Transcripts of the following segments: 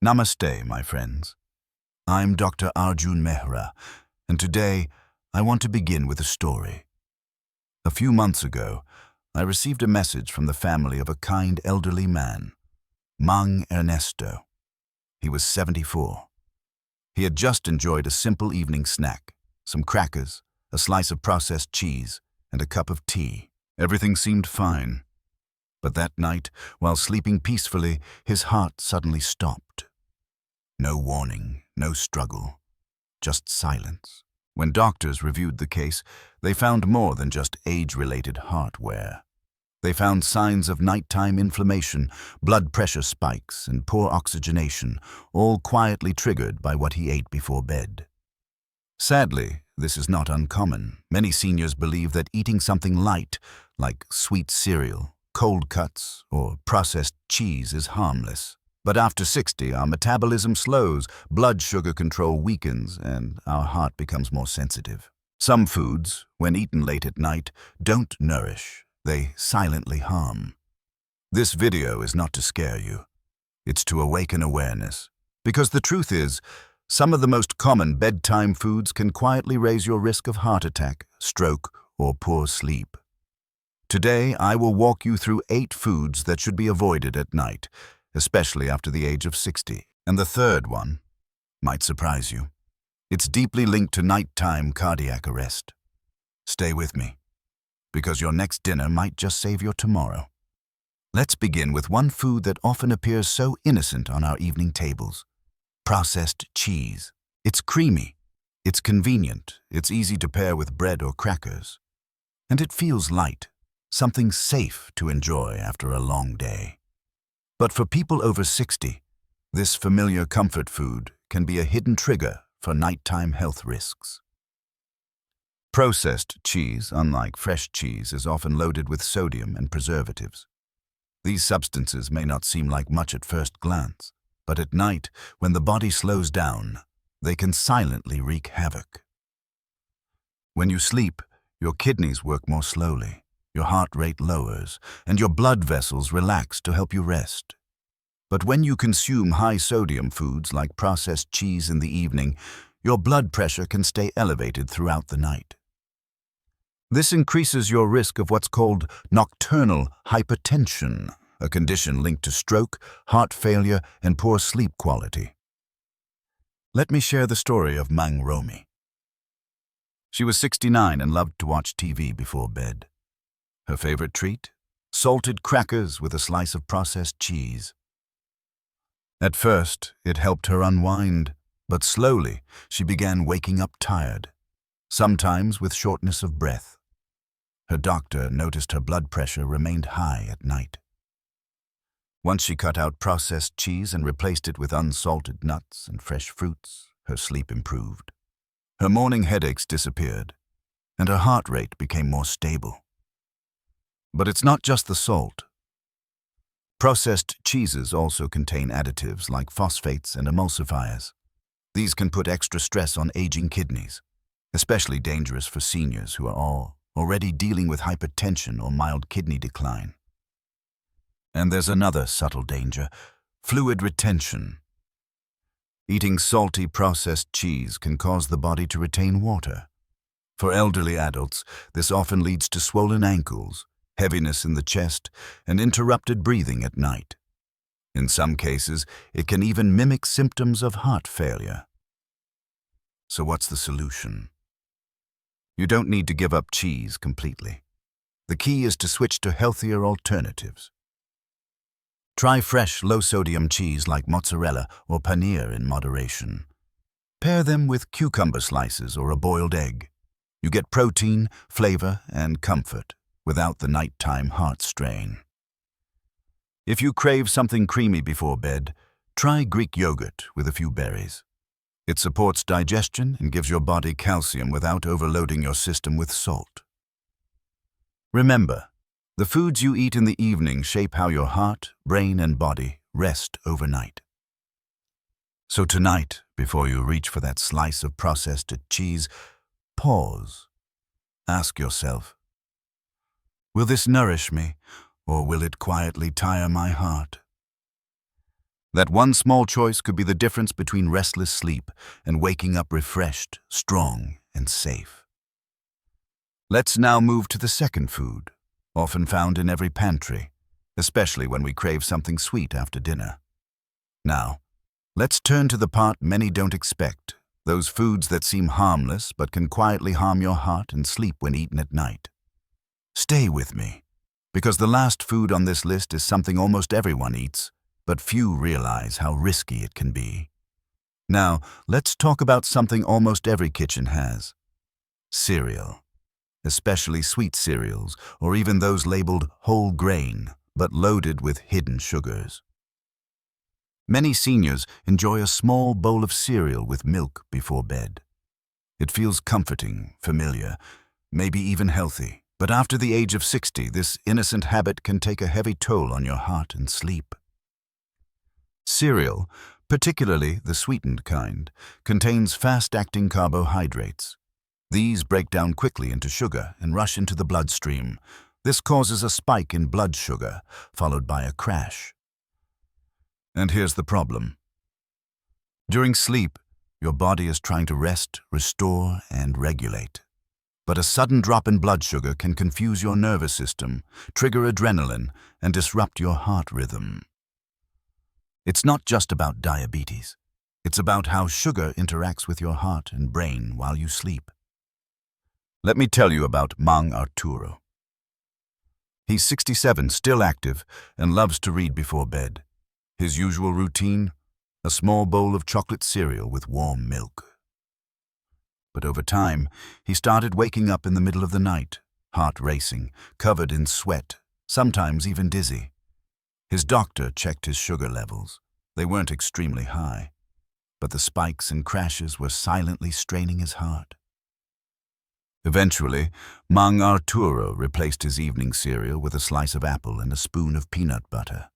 Namaste, my friends. I'm Dr. Arjun Mehra, and today I want to begin with a story. A few months ago, I received a message from the family of a kind elderly man, Mang Ernesto. He was 74. He had just enjoyed a simple evening snack, some crackers, a slice of processed cheese, and a cup of tea. Everything seemed fine. But that night, while sleeping peacefully, his heart suddenly stopped. No warning, no struggle, just silence. When doctors reviewed the case, they found more than just age-related heart wear. They found signs of nighttime inflammation, blood pressure spikes, and poor oxygenation, all quietly triggered by what he ate before bed. Sadly, this is not uncommon. Many seniors believe that eating something light, like sweet cereal, cold cuts, or processed cheese, is harmless. But after 60, our metabolism slows, blood sugar control weakens, and our heart becomes more sensitive. Some foods, when eaten late at night, don't nourish. They silently harm. This video is not to scare you. It's to awaken awareness. Because the truth is, some of the most common bedtime foods can quietly raise your risk of heart attack, stroke, or poor sleep. Today, I will walk you through 8 foods that should be avoided at night, especially after the age of 60. And the third one might surprise you. It's deeply linked to nighttime cardiac arrest. Stay with me, because your next dinner might just save your tomorrow. Let's begin with one food that often appears so innocent on our evening tables: processed cheese. It's creamy, it's convenient, it's easy to pair with bread or crackers. And it feels light, something safe to enjoy after a long day. But for people over 60, this familiar comfort food can be a hidden trigger for nighttime health risks. Processed cheese, unlike fresh cheese, is often loaded with sodium and preservatives. These substances may not seem like much at first glance, but at night, when the body slows down, they can silently wreak havoc. When you sleep, your kidneys work more slowly. Your heart rate lowers, and your blood vessels relax to help you rest. But when you consume high-sodium foods like processed cheese in the evening, your blood pressure can stay elevated throughout the night. This increases your risk of what's called nocturnal hypertension, a condition linked to stroke, heart failure, and poor sleep quality. Let me share the story of Mang Romi. She was 69 and loved to watch TV before bed. Her favorite treat? Salted crackers with a slice of processed cheese. At first, it helped her unwind, but slowly she began waking up tired, sometimes with shortness of breath. Her doctor noticed her blood pressure remained high at night. Once she cut out processed cheese and replaced it with unsalted nuts and fresh fruits, her sleep improved. Her morning headaches disappeared, and her heart rate became more stable. But it's not just the salt. Processed cheeses also contain additives like phosphates and emulsifiers. These can put extra stress on aging kidneys, especially dangerous for seniors who are already dealing with hypertension or mild kidney decline. And there's another subtle danger: fluid retention. Eating salty processed cheese can cause the body to retain water. For elderly adults, this often leads to swollen ankles, heaviness in the chest, and interrupted breathing at night. In some cases, it can even mimic symptoms of heart failure. So what's the solution? You don't need to give up cheese completely. The key is to switch to healthier alternatives. Try fresh, low-sodium cheese like mozzarella or paneer in moderation. Pair them with cucumber slices or a boiled egg. You get protein, flavor, and comfort without the nighttime heart strain. If you crave something creamy before bed, try Greek yogurt with a few berries. It supports digestion and gives your body calcium without overloading your system with salt. Remember, the foods you eat in the evening shape how your heart, brain, and body rest overnight. So tonight, before you reach for that slice of processed cheese, pause. Ask yourself, will this nourish me, or will it quietly tire my heart? That one small choice could be the difference between restless sleep and waking up refreshed, strong, and safe. Let's now move to the second food, often found in every pantry, especially when we crave something sweet after dinner. Now, let's turn to the part many don't expect, those foods that seem harmless but can quietly harm your heart and sleep when eaten at night. Stay with me, because the last food on this list is something almost everyone eats, but few realize how risky it can be. Now, let's talk about something almost every kitchen has: cereal. Especially sweet cereals, or even those labeled whole grain, but loaded with hidden sugars. Many seniors enjoy a small bowl of cereal with milk before bed. It feels comforting, familiar, maybe even healthy. But after the age of 60, this innocent habit can take a heavy toll on your heart and sleep. Cereal, particularly the sweetened kind, contains fast-acting carbohydrates. These break down quickly into sugar and rush into the bloodstream. This causes a spike in blood sugar, followed by a crash. And here's the problem. During sleep, your body is trying to rest, restore, and regulate. But a sudden drop in blood sugar can confuse your nervous system, trigger adrenaline, and disrupt your heart rhythm. It's not just about diabetes. It's about how sugar interacts with your heart and brain while you sleep. Let me tell you about Mang Arturo. He's 67, still active, and loves to read before bed. His usual routine? A small bowl of chocolate cereal with warm milk. But over time, he started waking up in the middle of the night, heart racing, covered in sweat, sometimes even dizzy. His doctor checked his sugar levels. They weren't extremely high, but the spikes and crashes were silently straining his heart. Eventually, Mang Arturo replaced his evening cereal with a slice of apple and a spoon of peanut butter.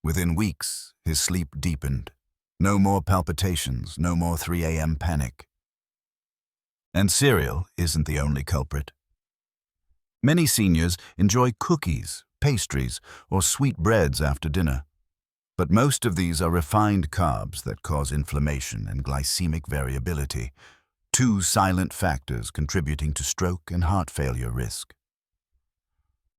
Within weeks, his sleep deepened. No more palpitations, no more 3 a.m. panic. And cereal isn't the only culprit. Many seniors enjoy cookies, pastries, or sweet breads after dinner. But most of these are refined carbs that cause inflammation and glycemic variability, two silent factors contributing to stroke and heart failure risk.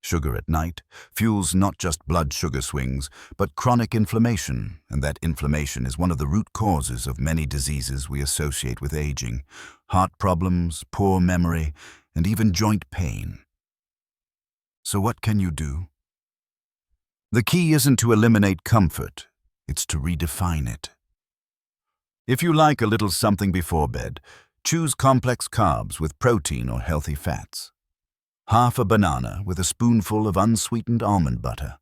Sugar at night fuels not just blood sugar swings, but chronic inflammation, and that inflammation is one of the root causes of many diseases we associate with aging: heart problems, poor memory, and even joint pain. So what can you do? The key isn't to eliminate comfort, it's to redefine it. If you like a little something before bed, choose complex carbs with protein or healthy fats. Half a banana with a spoonful of unsweetened almond butter,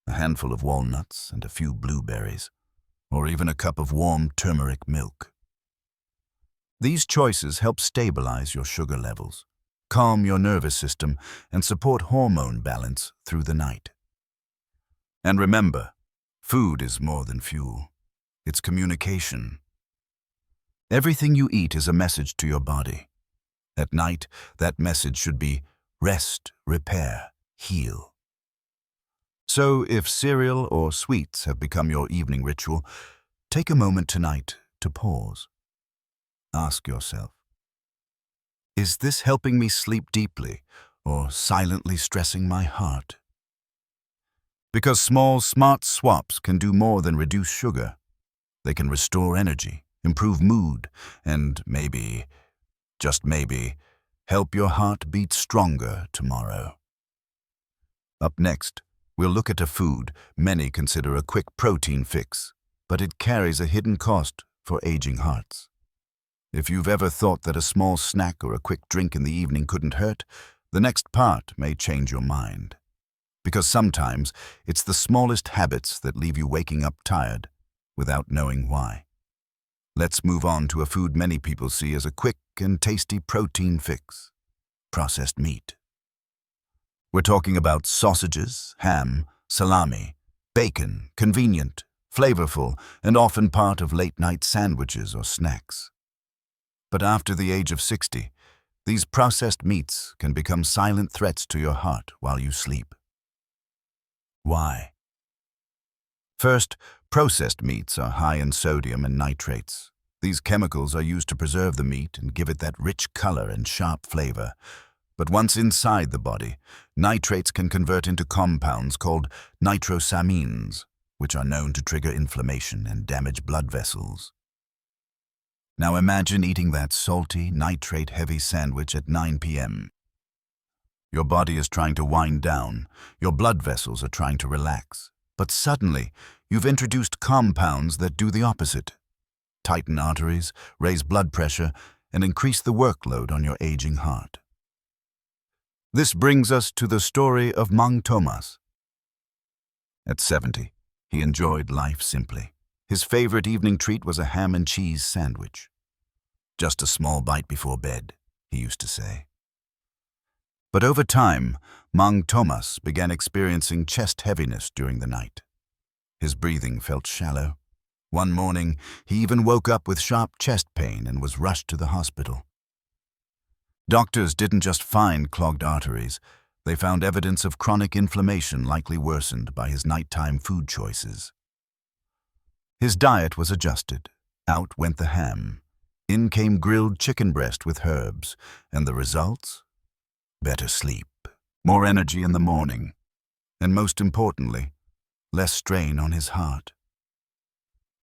a handful of walnuts and a few blueberries, or even a cup of warm turmeric milk. These choices help stabilize your sugar levels, calm your nervous system, and support hormone balance through the night. And remember, food is more than fuel. It's communication. Everything you eat is a message to your body. At night, that message should be rest, repair, heal. So if cereal or sweets have become your evening ritual, take a moment tonight to pause. Ask yourself, is this helping me sleep deeply or silently stressing my heart? Because small, smart swaps can do more than reduce sugar. They can restore energy, improve mood, and maybe, just maybe, help your heart beat stronger tomorrow. Up next, we'll look at a food many consider a quick protein fix, but it carries a hidden cost for aging hearts. If you've ever thought that a small snack or a quick drink in the evening couldn't hurt, the next part may change your mind. Because sometimes it's the smallest habits that leave you waking up tired without knowing why. Let's move on to a food many people see as a quick and tasty protein fix: processed meat. We're talking about sausages, ham, salami, bacon, convenient, flavorful, and often part of late-night sandwiches or snacks. But after the age of 60, these processed meats can become silent threats to your heart while you sleep. Why? First, processed meats are high in sodium and nitrates. These chemicals are used to preserve the meat and give it that rich color and sharp flavor. But once inside the body, nitrates can convert into compounds called nitrosamines, which are known to trigger inflammation and damage blood vessels. Now imagine eating that salty, nitrate-heavy sandwich at 9 p.m. Your body is trying to wind down, your blood vessels are trying to relax, but suddenly you've introduced compounds that do the opposite. Tighten arteries, raise blood pressure, and increase the workload on your aging heart. This brings us to the story of Mang Thomas. At 70, he enjoyed life simply. His favorite evening treat was a ham and cheese sandwich. Just a small bite before bed, he used to say. But over time, Mang Thomas began experiencing chest heaviness during the night. His breathing felt shallow. One morning, he even woke up with sharp chest pain and was rushed to the hospital. Doctors didn't just find clogged arteries, they found evidence of chronic inflammation likely worsened by his nighttime food choices. His diet was adjusted. Out went the ham. In came grilled chicken breast with herbs, and the results? Better sleep, more energy in the morning, and most importantly, less strain on his heart.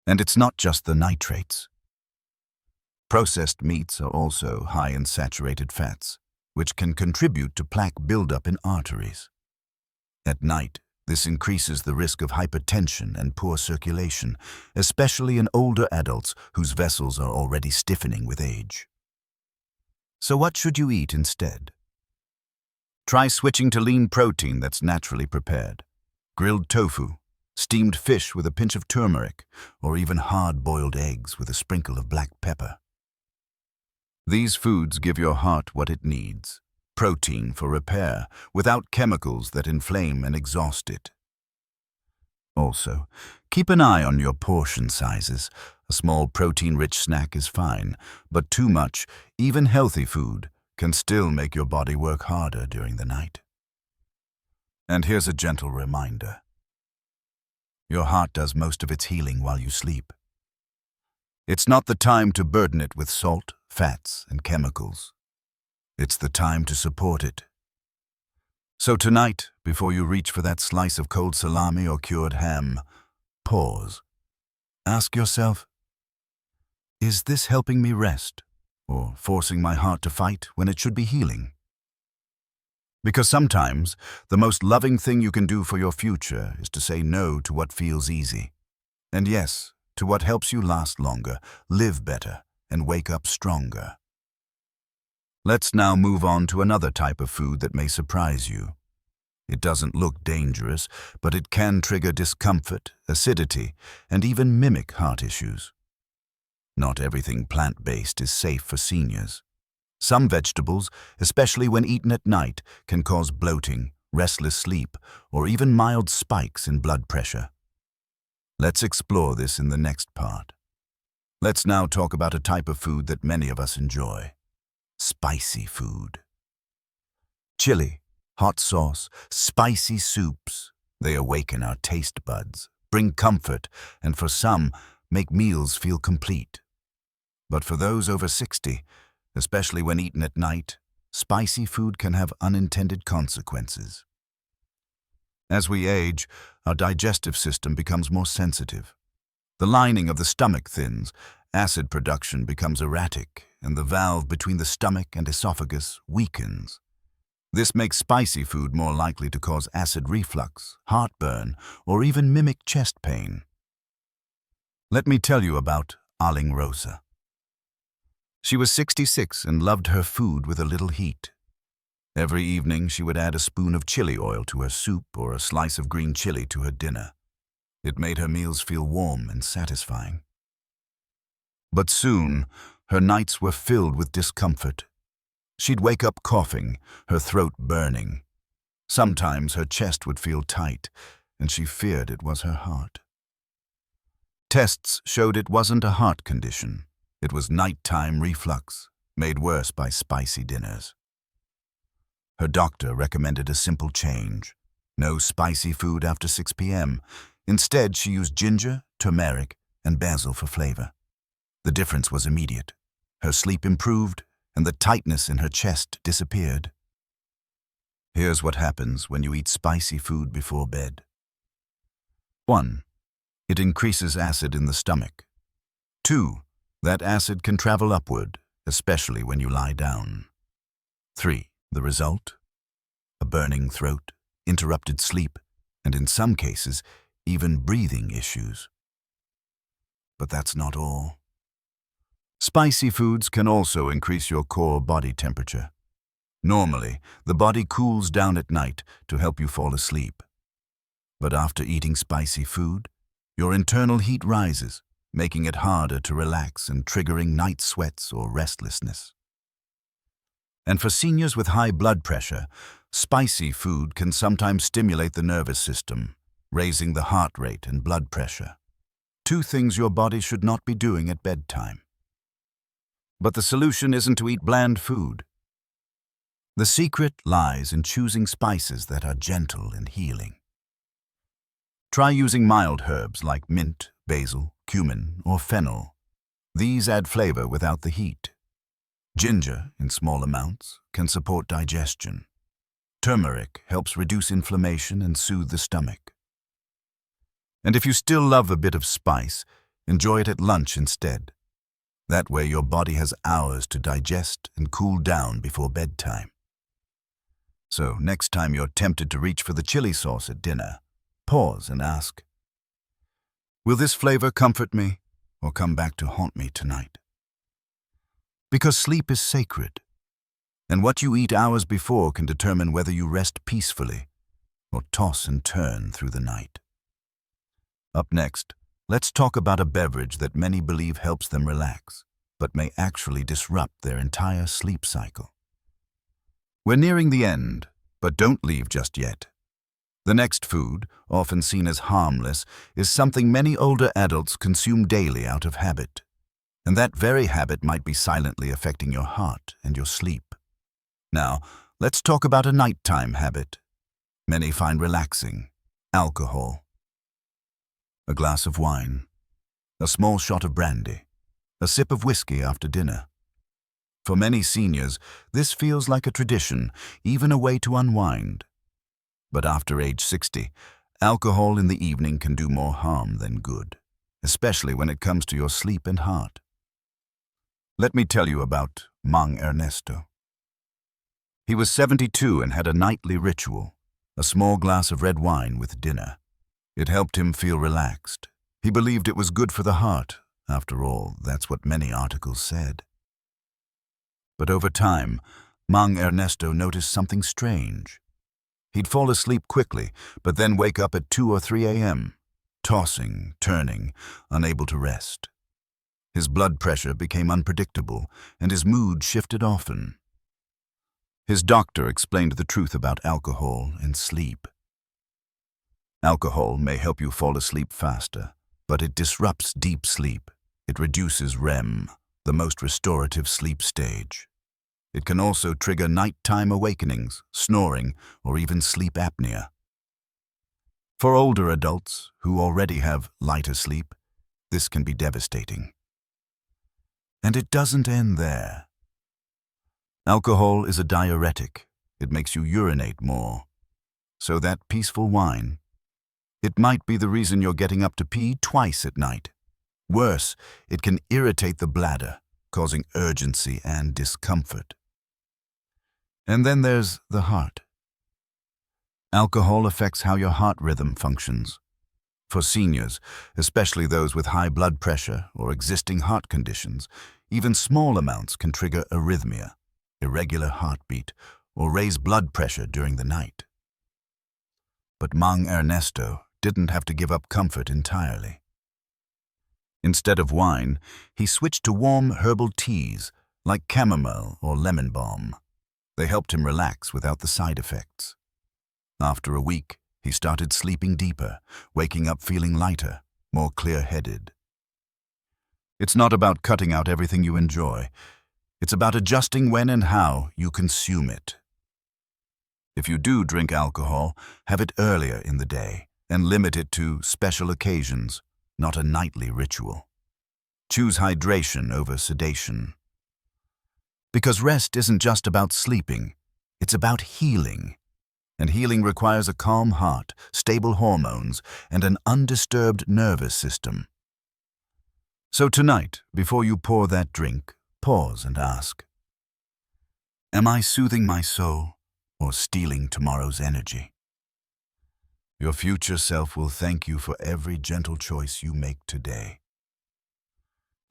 And it's not just the nitrates. Processed meats are also high in saturated fats, which can contribute to plaque buildup in arteries. At night, this increases the risk of hypertension and poor circulation, especially in older adults whose vessels are already stiffening with age. So what should you eat instead? Try switching to lean protein that's naturally prepared. Grilled tofu, steamed fish with a pinch of turmeric, or even hard-boiled eggs with a sprinkle of black pepper. These foods give your heart what it needs, protein for repair, without chemicals that inflame and exhaust it. Also, keep an eye on your portion sizes. A small protein-rich snack is fine, but too much, even healthy food, can still make your body work harder during the night. And here's a gentle reminder. Your heart does most of its healing while you sleep. It's not the time to burden it with salt, fats, and chemicals. It's the time to support it. So tonight, before you reach for that slice of cold salami or cured ham, pause. Ask yourself, is this helping me rest, or forcing my heart to fight when it should be healing? Because sometimes, the most loving thing you can do for your future is to say no to what feels easy. And yes, to what helps you last longer, live better, and wake up stronger. Let's now move on to another type of food that may surprise you. It doesn't look dangerous, but it can trigger discomfort, acidity, and even mimic heart issues. Not everything plant-based is safe for seniors. Some vegetables, especially when eaten at night, can cause bloating, restless sleep, or even mild spikes in blood pressure. Let's explore this in the next part. Let's now talk about a type of food that many of us enjoy. Spicy food. Chili, hot sauce, spicy soups. They awaken our taste buds, bring comfort, and for some, make meals feel complete. But for those over 60, especially when eaten at night, spicy food can have unintended consequences. As we age, our digestive system becomes more sensitive. The lining of the stomach thins, acid production becomes erratic, and the valve between the stomach and esophagus weakens. This makes spicy food more likely to cause acid reflux, heartburn, or even mimic chest pain. Let me tell you about Aling Rosa. She was 66 and loved her food with a little heat. Every evening she would add a spoon of chili oil to her soup or a slice of green chili to her dinner. It made her meals feel warm and satisfying. But soon, her nights were filled with discomfort. She'd wake up coughing, her throat burning. Sometimes her chest would feel tight, and she feared it was her heart. Tests showed it wasn't a heart condition. It was nighttime reflux, made worse by spicy dinners. Her doctor recommended a simple change. No spicy food after 6 p.m., Instead, she used ginger, turmeric, and basil for flavor. The difference was immediate. Her sleep improved, and the tightness in her chest disappeared. Here's what happens when you eat spicy food before bed. 1. It increases acid in the stomach. 2. That acid can travel upward, especially when you lie down. 3. The result? A burning throat, interrupted sleep, and in some cases, even breathing issues. But that's not all. Spicy foods can also increase your core body temperature. Normally, the body cools down at night to help you fall asleep. But after eating spicy food, your internal heat rises, making it harder to relax and triggering night sweats or restlessness. And for seniors with high blood pressure, spicy food can sometimes stimulate the nervous system, raising the heart rate and blood pressure. 2 things your body should not be doing at bedtime. But the solution isn't to eat bland food. The secret lies in choosing spices that are gentle and healing. Try using mild herbs like mint, basil, cumin, or fennel. These add flavor without the heat. Ginger, in small amounts, can support digestion. Turmeric helps reduce inflammation and soothe the stomach. And if you still love a bit of spice, enjoy it at lunch instead. That way your body has hours to digest and cool down before bedtime. So next time you're tempted to reach for the chili sauce at dinner, pause and ask, will this flavor comfort me or come back to haunt me tonight? Because sleep is sacred, and what you eat hours before can determine whether you rest peacefully or toss and turn through the night. Up next, let's talk about a beverage that many believe helps them relax, but may actually disrupt their entire sleep cycle. We're nearing the end, but don't leave just yet. The next food, often seen as harmless, is something many older adults consume daily out of habit. And that very habit might be silently affecting your heart and your sleep. Now, let's talk about a nighttime habit many find relaxing: alcohol. A glass of wine, a small shot of brandy, a sip of whiskey after dinner. For many seniors, this feels like a tradition, even a way to unwind. But after age 60, alcohol in the evening can do more harm than good, especially when it comes to your sleep and heart. Let me tell you about Mang Ernesto. He was 72 and had a nightly ritual, a small glass of red wine with dinner. It helped him feel relaxed. He believed it was good for the heart. After all, that's what many articles said. But over time, Mang Ernesto noticed something strange. He'd fall asleep quickly, but then wake up at 2 or 3 a.m., tossing, turning, unable to rest. His blood pressure became unpredictable, and his mood shifted often. His doctor explained the truth about alcohol and sleep. Alcohol may help you fall asleep faster, but it disrupts deep sleep. It reduces REM, the most restorative sleep stage. It can also trigger nighttime awakenings, snoring, or even sleep apnea. For older adults who already have lighter sleep, this can be devastating. And it doesn't end there. Alcohol is a diuretic. It makes you urinate more. So that peaceful wine, it might be the reason you're getting up to pee twice at night. Worse, it can irritate the bladder, causing urgency and discomfort. And then there's the heart. Alcohol affects how your heart rhythm functions. For seniors, especially those with high blood pressure or existing heart conditions, even small amounts can trigger arrhythmia, irregular heartbeat, or raise blood pressure during the night. But Mang Ernesto didn't have to give up comfort entirely. Instead of wine, he switched to warm herbal teas like chamomile or lemon balm. They helped him relax without the side effects. After a week, he started sleeping deeper, waking up feeling lighter, more clear-headed. It's not about cutting out everything you enjoy. It's about adjusting when and how you consume it. If you do drink alcohol, have it earlier in the day, and limit it to special occasions, not a nightly ritual. Choose hydration over sedation. Because rest isn't just about sleeping, it's about healing. And healing requires a calm heart, stable hormones, and an undisturbed nervous system. So tonight, before you pour that drink, pause and ask, am I soothing my soul or stealing tomorrow's energy? Your future self will thank you for every gentle choice you make today.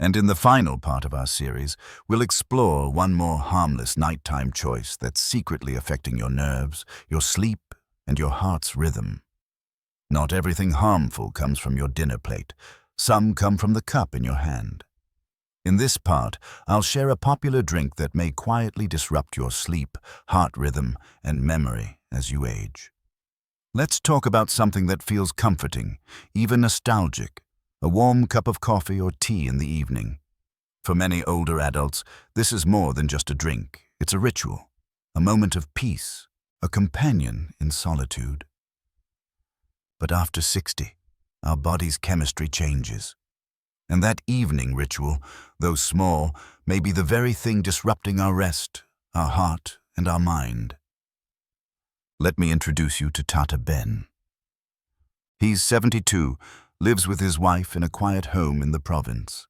And in the final part of our series, we'll explore one more harmless nighttime choice that's secretly affecting your nerves, your sleep, and your heart's rhythm. Not everything harmful comes from your dinner plate. Some come from the cup in your hand. In this part, I'll share a popular drink that may quietly disrupt your sleep, heart rhythm, and memory as you age. Let's talk about something that feels comforting, even nostalgic. A warm cup of coffee or tea in the evening. For many older adults, this is more than just a drink. It's a ritual, a moment of peace, a companion in solitude. But after 60, our body's chemistry changes. And that evening ritual, though small, may be the very thing disrupting our rest, our heart, and our mind. Let me introduce you to Tata Ben. He's 72, lives with his wife in a quiet home in the province.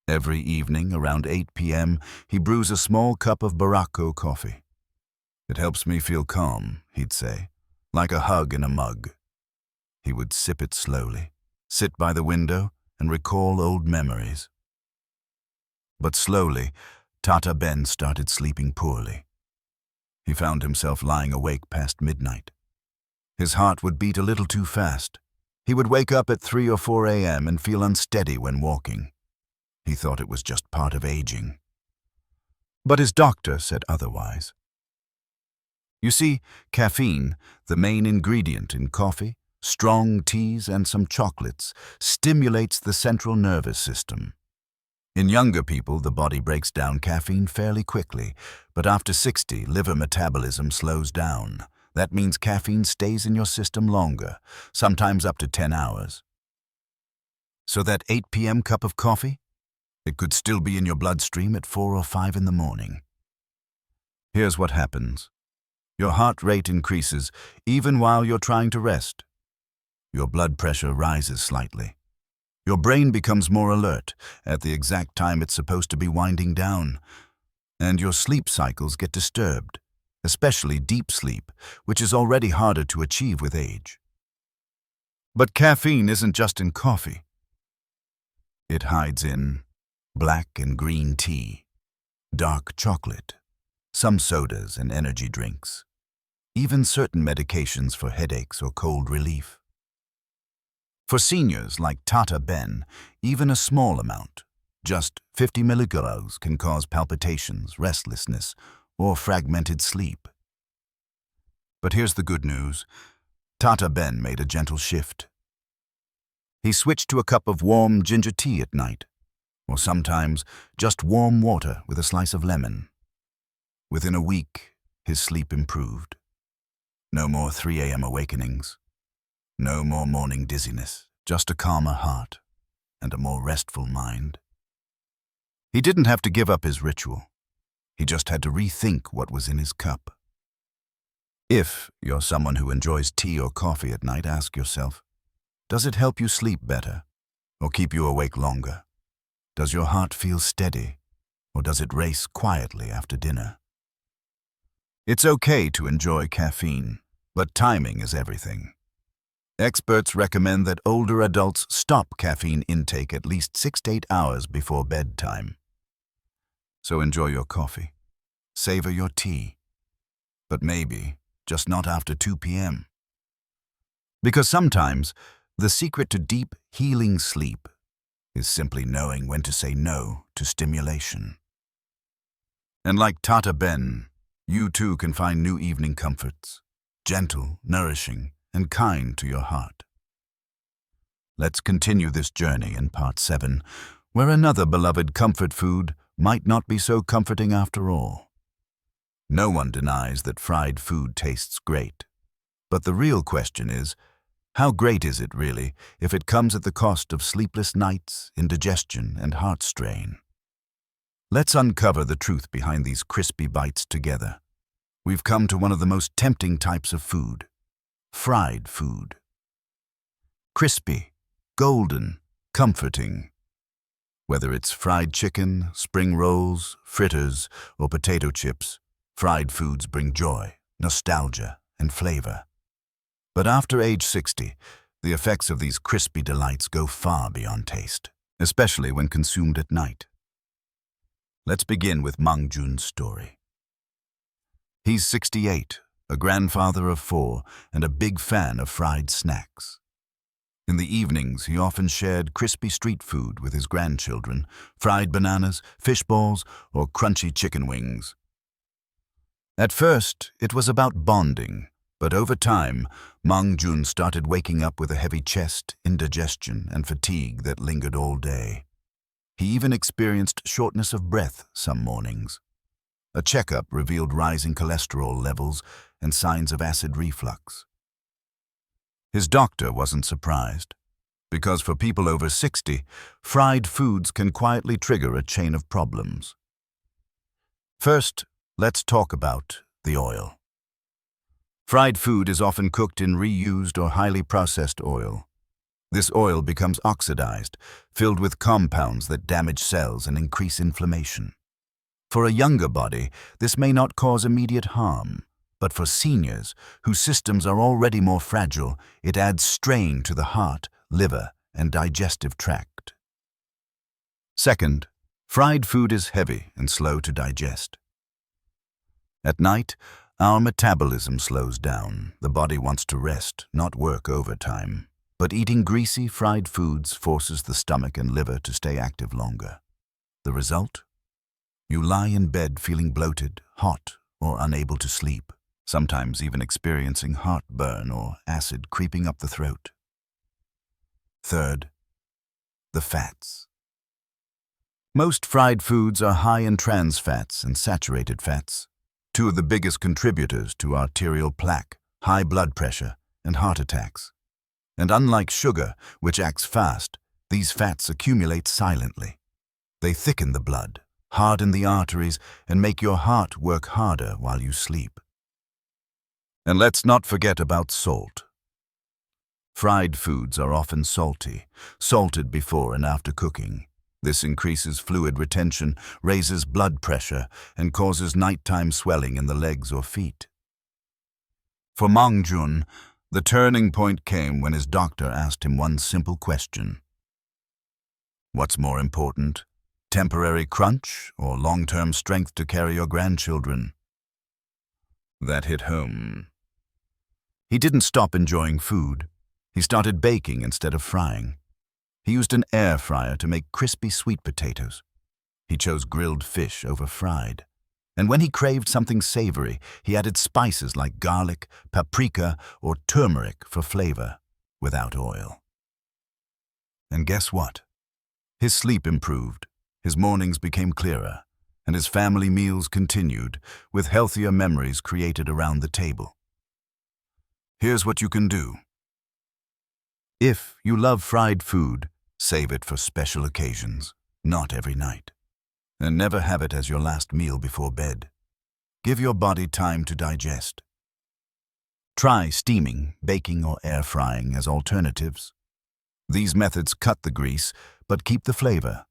Every evening, around 8 p.m., he brews a small cup of Barako coffee. It helps me feel calm, he'd say, like a hug in a mug. He would sip it slowly, sit by the window, and recall old memories. But slowly, Tata Ben started sleeping poorly. He found himself lying awake past midnight. His heart would beat a little too fast. He would wake up at 3 or 4 a.m. and feel unsteady when walking. He thought it was just part of aging. But his doctor said otherwise. You see, caffeine, the main ingredient in coffee, strong teas, and some chocolates, stimulates the central nervous system. In younger people, the body breaks down caffeine fairly quickly, but after 60, liver metabolism slows down. That means caffeine stays in your system longer, sometimes up to 10 hours. So that 8 p.m. cup of coffee? It could still be in your bloodstream at 4 or 5 in the morning. Here's what happens. Your heart rate increases even while you're trying to rest. Your blood pressure rises slightly. Your brain becomes more alert at the exact time it's supposed to be winding down, and your sleep cycles get disturbed. Especially deep sleep, which is already harder to achieve with age. But caffeine isn't just in coffee. It hides in black and green tea, dark chocolate, some sodas and energy drinks, even certain medications for headaches or cold relief. For seniors like Tata Ben, even a small amount, just 50 milligrams, can cause palpitations, restlessness, or fragmented sleep. But here's the good news. Tata Ben made a gentle shift. He switched to a cup of warm ginger tea at night, or sometimes just warm water with a slice of lemon. Within a week, his sleep improved. No more 3 a.m. awakenings. No more morning dizziness, just a calmer heart and a more restful mind. He didn't have to give up his ritual. He just had to rethink what was in his cup. If you're someone who enjoys tea or coffee at night, ask yourself, does it help you sleep better or keep you awake longer? Does your heart feel steady or does it race quietly after dinner? It's okay to enjoy caffeine, but timing is everything. Experts recommend that older adults stop caffeine intake at least 6 to 8 hours before bedtime. So enjoy your coffee, savor your tea, but maybe just not after 2 p.m. Because sometimes the secret to deep, healing sleep is simply knowing when to say no to stimulation. And like Tata Ben, you too can find new evening comforts, gentle, nourishing, and kind to your heart. Let's continue this journey in part 7, where another beloved comfort food might not be so comforting after all. No one denies that fried food tastes great, but the real question is, How great is it, really, if it comes at the cost of sleepless nights, indigestion, and heart strain? Let's uncover the truth behind these crispy bites together. We've come to one of the most tempting types of food: fried food. Crispy, golden, comforting. Whether it's fried chicken, spring rolls, fritters, or potato chips, fried foods bring joy, nostalgia, and flavor. But after age 60, the effects of these crispy delights go far beyond taste, especially when consumed at night. Let's begin with Mang Jun's story. He's 68, a grandfather of 4, and a big fan of fried snacks. In the evenings, he often shared crispy street food with his grandchildren: fried bananas, fish balls, or crunchy chicken wings. At first, it was about bonding, but over time, Mang Jun started waking up with a heavy chest, indigestion, and fatigue that lingered all day. He even experienced shortness of breath some mornings. A checkup revealed rising cholesterol levels and signs of acid reflux. His doctor wasn't surprised, because for people over 60, fried foods can quietly trigger a chain of problems. First, let's talk about the oil. Fried food is often cooked in reused or highly processed oil. This oil becomes oxidized, filled with compounds that damage cells and increase inflammation. For a younger body, this may not cause immediate harm, but for seniors, whose systems are already more fragile, it adds strain to the heart, liver, and digestive tract. Second, fried food is heavy and slow to digest. At night, our metabolism slows down. The body wants to rest, not work overtime. But eating greasy, fried foods forces the stomach and liver to stay active longer. The result? You lie in bed feeling bloated, hot, or unable to sleep, sometimes even experiencing heartburn or acid creeping up the throat. Third, the fats. Most fried foods are high in trans fats and saturated fats, two of the biggest contributors to arterial plaque, high blood pressure, and heart attacks. And unlike sugar, which acts fast, these fats accumulate silently. They thicken the blood, harden the arteries, and make your heart work harder while you sleep. And let's not forget about salt. Fried foods are often salted before and after cooking. This increases fluid retention, raises blood pressure, and causes nighttime swelling in the legs or feet. For Mang Jun, the turning point came when his doctor asked him one simple question: what's more important, temporary crunch or long-term strength to carry your grandchildren? That hit home. He didn't stop enjoying food. He started baking instead of frying. He used an air fryer to make crispy sweet potatoes. He chose grilled fish over fried. And when he craved something savory, he added spices like garlic, paprika, or turmeric for flavor, without oil. And guess what? His sleep improved, his mornings became clearer, and his family meals continued, with healthier memories created around the table. Here's what you can do. If you love fried food, save it for special occasions, not every night. And never have it as your last meal before bed. Give your body time to digest. Try steaming, baking, or air frying as alternatives. These methods cut the grease, but keep the flavor.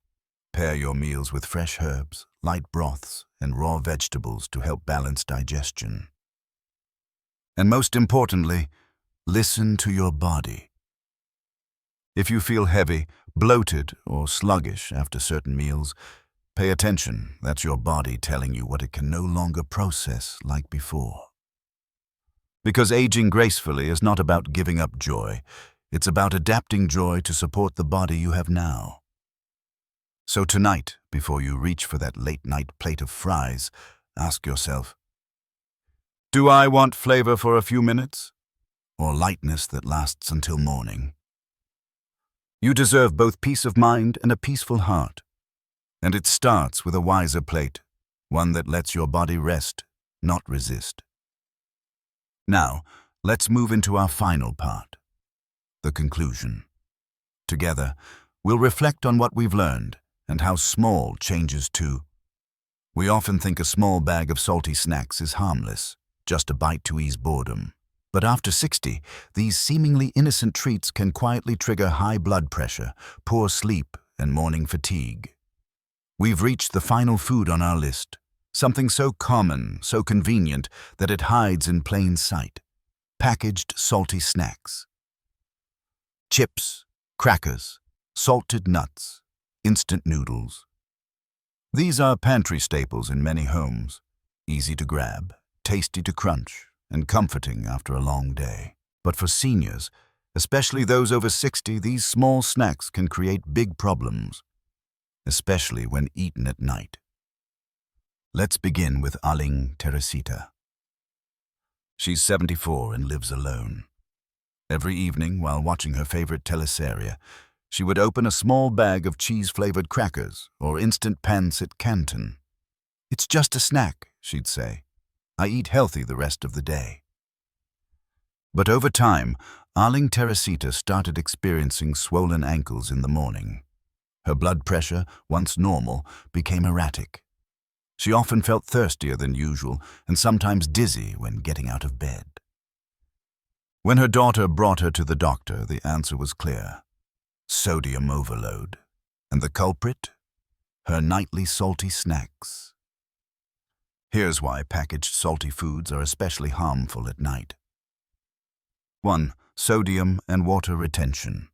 Pair your meals with fresh herbs, light broths, and raw vegetables to help balance digestion. And most importantly, listen to your body. If you feel heavy, bloated, or sluggish after certain meals, pay attention. That's your body telling you what it can no longer process like before. Because aging gracefully is not about giving up joy. It's about adapting joy to support the body you have now. So tonight, before you reach for that late-night plate of fries, ask yourself, do I want flavor for a few minutes, or lightness that lasts until morning? You deserve both peace of mind and a peaceful heart. And it starts with a wiser plate, one that lets your body rest, not resist. Now, let's move into our final part. the conclusion. Together, we'll reflect on what we've learned and how small changes too. We often think a small bag of salty snacks is harmless, just a bite to ease boredom. But after 60, these seemingly innocent treats can quietly trigger high blood pressure, poor sleep, and morning fatigue. We've reached the final food on our list, something so common, so convenient, that it hides in plain sight: packaged salty snacks. Chips, crackers, salted nuts, instant noodles. These are pantry staples in many homes, easy to grab, tasty to crunch, and comforting after a long day. But for seniors, especially those over 60, these small snacks can create big problems, especially when eaten at night. Let's begin with Aling Teresita. She's 74 and lives alone. Every evening, while watching her favorite teleserie, she would open a small bag of cheese-flavored crackers or instant pancit canton. "It's just a snack," she'd say. "I eat healthy the rest of the day." But over time, Aling Teresita started experiencing swollen ankles in the morning. Her blood pressure, once normal, became erratic. She often felt thirstier than usual and sometimes dizzy when getting out of bed. When her daughter brought her to the doctor, the answer was clear: sodium overload. And the culprit? Her nightly salty snacks. Here's why packaged salty foods are especially harmful at night. 1. Sodium and water retention.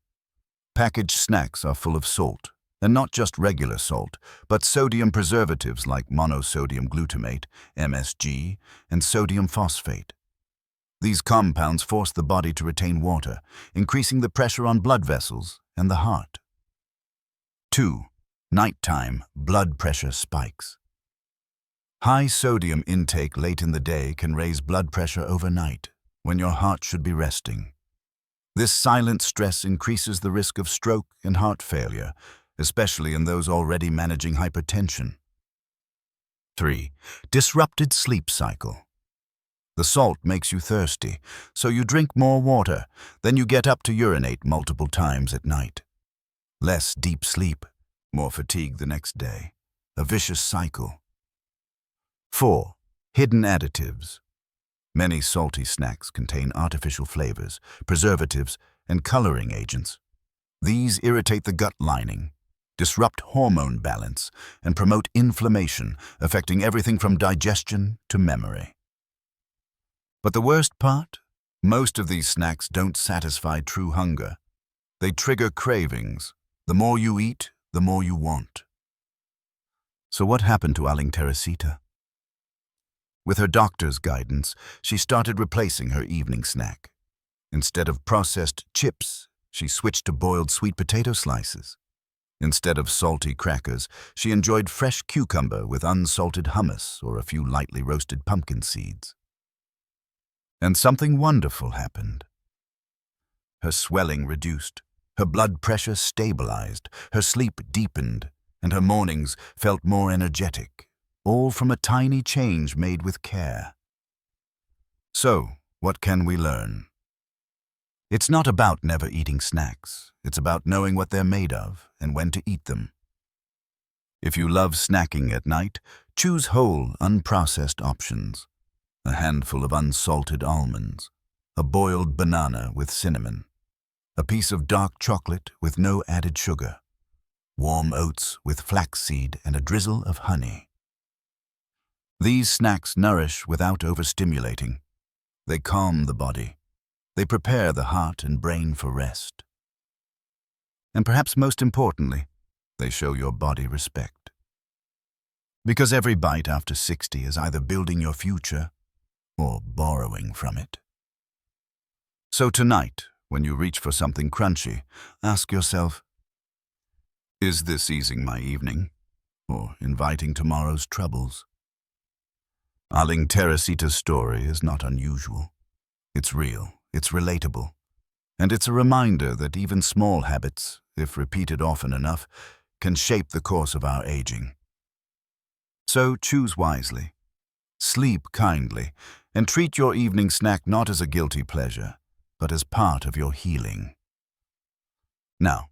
Packaged snacks are full of salt, and not just regular salt, but sodium preservatives like monosodium glutamate, MSG, and sodium phosphate. These compounds force the body to retain water, increasing the pressure on blood vessels and the heart. 2. Nighttime blood pressure spikes. High sodium intake late in the day can raise blood pressure overnight, when your heart should be resting. This silent stress increases the risk of stroke and heart failure, especially in those already managing hypertension. 3. Disrupted sleep cycle. The salt makes you thirsty, so you drink more water, then you get up to urinate multiple times at night. Less deep sleep, more fatigue the next day. A vicious cycle. 4. Hidden additives. Many salty snacks contain artificial flavors, preservatives, and coloring agents. These irritate the gut lining, disrupt hormone balance, and promote inflammation, affecting everything from digestion to memory. But the worst part? Most of these snacks don't satisfy true hunger. They trigger cravings. The more you eat, the more you want. So what happened to Aling Teresita? With her doctor's guidance, she started replacing her evening snack. Instead of processed chips, she switched to boiled sweet potato slices. Instead of salty crackers, she enjoyed fresh cucumber with unsalted hummus or a few lightly roasted pumpkin seeds. And something wonderful happened. Her swelling reduced, her blood pressure stabilized, her sleep deepened, and her mornings felt more energetic, all from a tiny change made with care. So, what can we learn? It's not about never eating snacks. It's about knowing what they're made of and when to eat them. If you love snacking at night, choose whole, unprocessed options. A handful of unsalted almonds, a boiled banana with cinnamon, a piece of dark chocolate with no added sugar, warm oats with flaxseed and a drizzle of honey. These snacks nourish without overstimulating. They calm the body. They prepare the heart and brain for rest. And perhaps most importantly, they show your body respect. Because every bite after 60 is either building your future or borrowing from it. So tonight, when you reach for something crunchy, ask yourself, is this easing my evening or inviting tomorrow's troubles? Aling Teresita's story is not unusual. It's real, it's relatable, and it's a reminder that even small habits, if repeated often enough, can shape the course of our aging. So choose wisely, sleep kindly, and treat your evening snack not as a guilty pleasure, but as part of your healing. Now,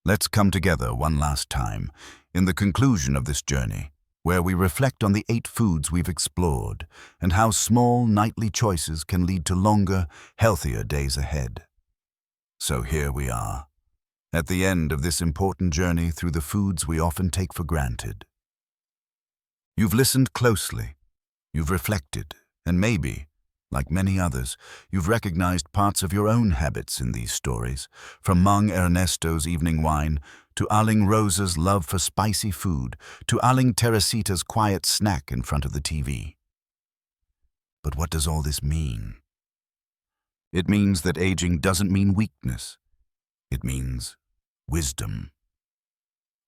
let's come together one last time in the conclusion of this journey, where we reflect on the 8 foods we've explored and how small nightly choices can lead to longer, healthier days ahead. So here we are, at the end of this important journey through the foods we often take for granted. You've listened closely, you've reflected, and maybe, like many others, you've recognized parts of your own habits in these stories, from Mang Ernesto's evening wine, to Aling Rosa's love for spicy food, to Aling Teresita's quiet snack in front of the TV. But what does all this mean? It means that aging doesn't mean weakness. It means wisdom.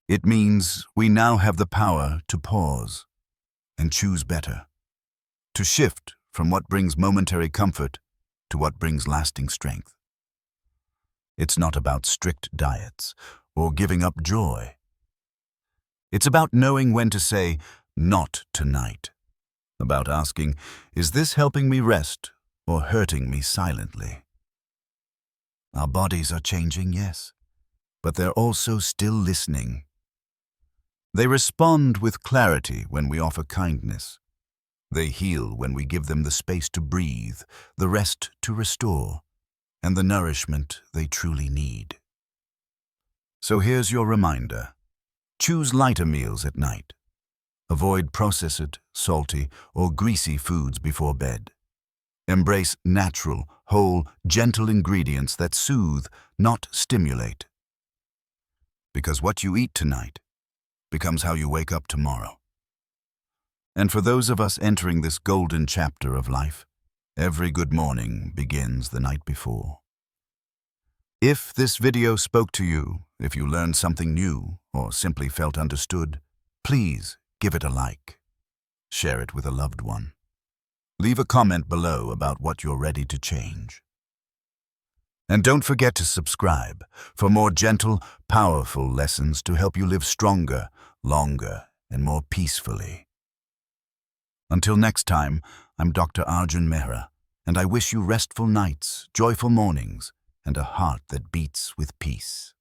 It means we now have the power to pause and choose better, to shift from what brings momentary comfort to what brings lasting strength. It's not about strict diets or giving up joy. It's about knowing when to say, "Not tonight." About asking, "Is this helping me rest or hurting me silently?" Our bodies are changing, yes, but they're also still listening. They respond with clarity when we offer kindness. They heal when we give them the space to breathe, the rest to restore, and the nourishment they truly need. So here's your reminder. Choose lighter meals at night. Avoid processed, salty, or greasy foods before bed. Embrace natural, whole, gentle ingredients that soothe, not stimulate. Because what you eat tonight becomes how you wake up tomorrow. And for those of us entering this golden chapter of life, every good morning begins the night before. If this video spoke to you, if you learned something new, or simply felt understood, please give it a like. Share it with a loved one. Leave a comment below about what you're ready to change. And don't forget to subscribe for more gentle, powerful lessons to help you live stronger, longer, and more peacefully. Until next time, I'm Dr. Arjun Mehra, and I wish you restful nights, joyful mornings, and a heart that beats with peace.